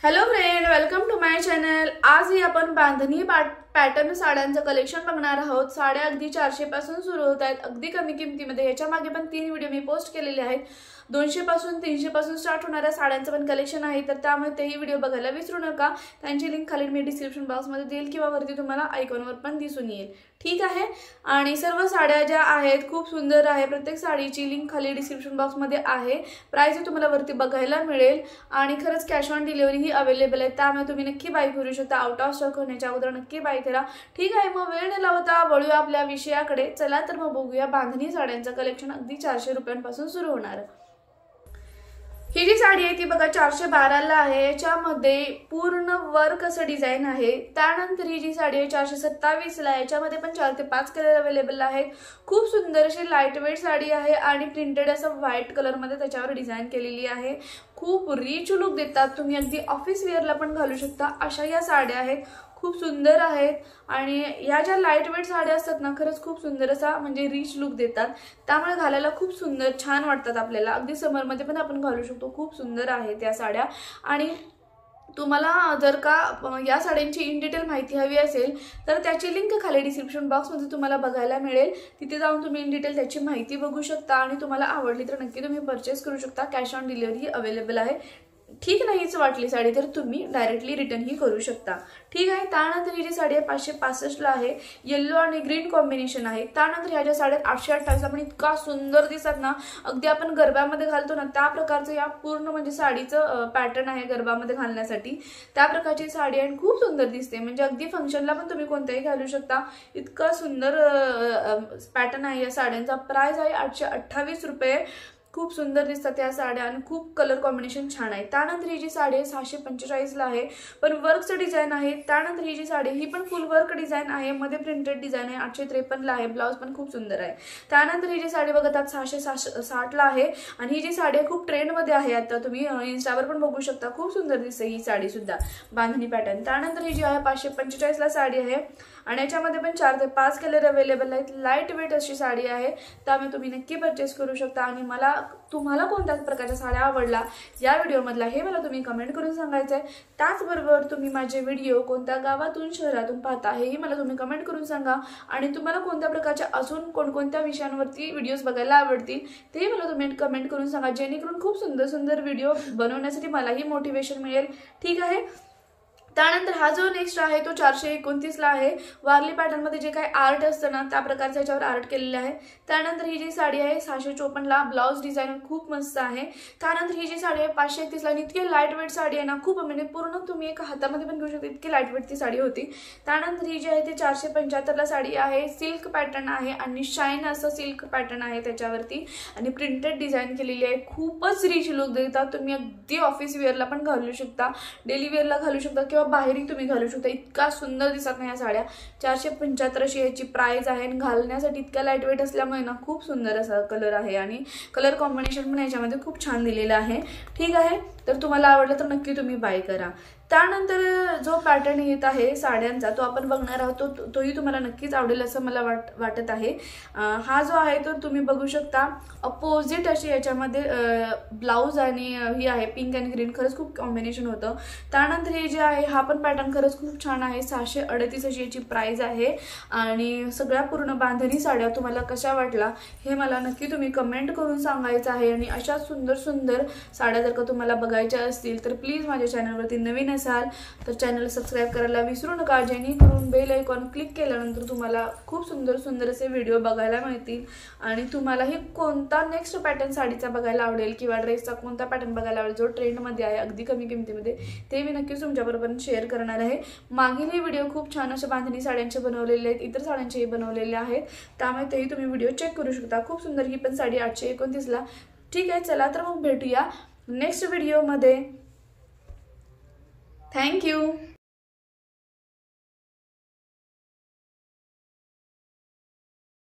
Hello friend, welcome to my channel. आज ही आपण बांधणी पॅटर्न साड्यांचं कलेक्शन बघणार आहोत। साड्या अगदी 400 पासून सुरू होत आहेत, अगदी कमी किमतीमध्ये। याच्या मागे पण 3 व्हिडिओ मी पोस्ट केलेले आहेत। 200 पासून 300 पासून स्टार्ट होणाऱ्या साड्यांचं पण कलेक्शन आहे, तर त्यामुळे तेही व्हिडिओ बघायला विसरू नका। त्यांची लिंक खाली मी डिस्क्रिप्शन बॉक्समध्ये देईल किंवा वरती तुम्हाला आयकॉनवर पण दिसून येईल, ठीक आहे। आणि सर्व साड्या ज्या आहेत खूप सुंदर आहे। प्रत्येक साडीची लिंक खाली डिस्क्रिप्शन बॉक्समध्ये आहे। प्राइस तुम्हाला वरती बघायला मिळेल आणि खरंच cash on delivery he available आहे, त्यामुळे तुम्ही नक्की बाय करू शकता। आउट ऑफ स्टॉक होण्याच्या अगोदर नक्की बाय करा, ठीक आहे। मग वेळ न लावता वळूया आपल्या विषयाकडे। चला तर मग बघूया बांधणी साड्यांचं कलेक्शन अगदी 400 रुपयांपासून सुरू होणार। ही जी साडी आहे ती बघा 412 ला आहे। याच्यामध्ये पूर्ण वर्क असं डिझाइन आहे। त्यानंतर ही जी साडी आहे 427 ला, याच्यामध्ये पण 4 ते 5 कलर अवेलेबल आहेत। खूप सुंदर अशी लाईट वेट साडी आहे आणि प्रिंटेड असं व्हाईट कलर मध्ये त्याच्यावर डिझाइन केलेली आहे। खूप रिच लुक देतात, तुम्ही अगदी ऑफिस वेअरला पण घालू शकता अशा या साड्या आहेत। खूप सुंदर आहेत आणि या ज्या लाईट वेट साड्या असतात ना, खरंच खूप सुंदर असा म्हणजे रिच लुक देतात, त्यामुळे घालायला खूप सुंदर छान वाटतात आपल्याला। अगदी समर मध्ये पण आपण घालू शकतो। खूप सुंदर आहेत या साड्या। आणि तुम्हाला जर का या साड्यांची इन डिटेल माहिती हवी असेल तर त्याची लिंक खाली डिस्क्रिप्शन बॉक्समध्ये तुम्हाला बघायला मिळेल। तिथे जाऊन तुम्ही इन डिटेल त्याची माहिती बघू शकता आणि तुम्हाला आवडली तर नक्की तुम्ही परचेस करू शकता। कॅश ऑन डिलिव्हरी अवेलेबल आहे। ठीक नाहीच वाटली साडी तर तुम्ही डायरेक्टली रिटर्न ही करू शकता, ठीक आहे। त्यानंतर ही जी साडी आहे 565 ला आहे। येलो आणि ग्रीन कॉम्बिनेशन आहे। त्यानंतर ह्या ज्या साड्या 828 ला पण इतका सुंदर दिसतात ना, अगदी आपण गरबामध्ये घालतो ना त्या प्रकारचं या पूर्ण म्हणजे साडीचं पॅटर्न आहे गरबामध्ये घालण्यासाठी। त्या प्रकारची साडी आहे, खूप सुंदर दिसते। म्हणजे अगदी फंक्शनला पण तुम्ही कोणत्याही घालू शकता। इतका सुंदर पॅटर्न आहे या साड्यांचा। प्राइस आहे 828 रुपये। खूप सुंदर दिसतात या साड्या आणि खूप कलर कॉम्बिनेशन छान आहे। त्यानंतर ही जी साडी आहे 645 ला आहे, पण वर्कचं डिझाइन आहे। त्यानंतर ही जी साडी ही पण फुल वर्क डिझाइन आहे, मध्ये प्रिंटेड डिझाइन आहे। 853 ला आहे। ब्लाउज पण खूप सुंदर आहे। त्यानंतर ही जी साडी बघतात 660 ला आहे आणि ही जी साडी आहे खूप ट्रेंड मध्ये आहे। आता तुम्ही इंस्टावर पण बघू शकता, खूप सुंदर दिसते ही साडी सुद्धा बांधणी पॅटर्न। त्यानंतर ही जी आहे 545 ला साडी आहे आणि याच्यामध्ये पण 4 ते 5 कलर अवेलेबल आहेत। लाईट वेट अशी साडी आहे, त्यामुळे तुम्ही नक्की परचेस करू शकता। आणि तुम्हाला कोणत्या प्रकारच्या साड्या आवडला या व्हिडिओ मधला हे मला तुम्ही कमेंट करून सांगायचं आहे। त्याचबरोबर तुम्ही माझे व्हिडिओ कोणत्या गावातून शहरातून पाहता हेही मला तुम्ही कमेंट करून सांगा। आणि तुम्हाला कोणत्या प्रकारच्या अजून कोणकोणत्या विषयांवरती व्हिडिओज बघायला आवडतील ते मला तुम्ही कमेंट करून सांगा, जेणेकरून खूप सुंदर सुंदर व्हिडिओ बनवण्यासाठी मलाही मोटिवेशन मिळेल, ठीक आहे। त्यानंतर हा जो नेक्स्ट आहे तो 429 ला आहे। वारली पॅटर्न मध्ये जे काही आर्ट असतं ना त्या प्रकारचं याच्यावर आर्ट केलेलं आहे। त्यानंतर ही जी साडी आहे 654 ला, ब्लाउज डिझाइन खूप मस्त आहे। त्यानंतर ही जी साडी आहे 531 ला, इतकी लाईट वेट साडी आहे ना, खूप म्हणजे पूर्ण तुम्ही एका हातामध्ये पण घेऊ शकता, इतकी लाईट वेट ती साडी होती। त्यानंतर ही जी आहे ती 475 ला साडी आहे। सिल्क पॅटर्न आहे आणि शाईन असं सिल्क पॅटर्न आहे त्याच्यावरती आणि प्रिंटेड डिझाइन केलेली आहे। खूपच रिच लुक देतात, तुम्ही अगदी ऑफिस वेअरला पण घालू शकता, डेली वेअरला घालू शकता किंवा बाहेरही तुम्ही घालू शकता। इतका सुंदर दिसत नाही या साड्या। 475 अशी याची प्राइस आहे आणि घालण्यासाठी इतक्या लाईट वेट असल्यामुळे ना खूप सुंदर असा कलर आहे आणि कलर कॉम्बिनेशन पण याच्यामध्ये खूप छान दिलेलं आहे, ठीक आहे। तर तुम्हाला आवडलं तर नक्की तुम्ही बाय करा। त्यानंतर जो पॅटर्न येत आहे साड्यांचा तो आपण बघणार आहोत, तोही तुम्हाला नक्कीच आवडेल असं मला वाटत आहे। हा जो आहे तो तुम्ही बघू शकता, अपोजिट अशी याच्यामध्ये ब्लाउज आणि ही आहे पिंक आणि ग्रीन, खरंच खूप कॉम्बिनेशन होतं। त्यानंतर हे जे आहे हा पण पॅटर्न खरंच खूप छान आहे। 638 अशी याची प्राइस आहे आणि सगळ्या पूर्ण बांधणी साड्या तुम्हाला कशा वाटला हे मला नक्की तुम्ही कमेंट करून सांगायचं आहे। आणि अशा सुंदर सुंदर साड्या जर का तुम्हाला बघायच्या असतील तर प्लीज माझ्या चॅनलवरती नवीन असाल तर चॅनल सबस्क्राइब करायला विसरू नका, जेणेकरून बेल आयकॉन क्लिक केल्यानंतर तुम्हाला खूप सुंदर सुंदर असे व्हिडिओ बघायला मिळतील। आणि तुम्हालाही कोणता नेक्स्ट पॅटर्न साडीचा बघायला आवडेल किंवा ड्रेसचा कोणता पॅटर्न बघायला आवडेल जो ट्रेंडमध्ये आहे अगदी कमी किमतीमध्ये, ते मी नक्कीच तुमच्याबरोबर शेअर करणार आहे। मागील व्हिडिओ खूप छान अशा बांधणी साड्यांचे बनवलेले आहेत, इतर साड्यांचेही बनवलेले आहेत, त्यामुळे तेही तुम्ही व्हिडिओ चेक करू शकता। खूप सुंदर ही पण साडी 829 ला, ठीक आहे। चला तर मग भेटूया नेक्स्ट व्हिडिओमध्ये। Thank you.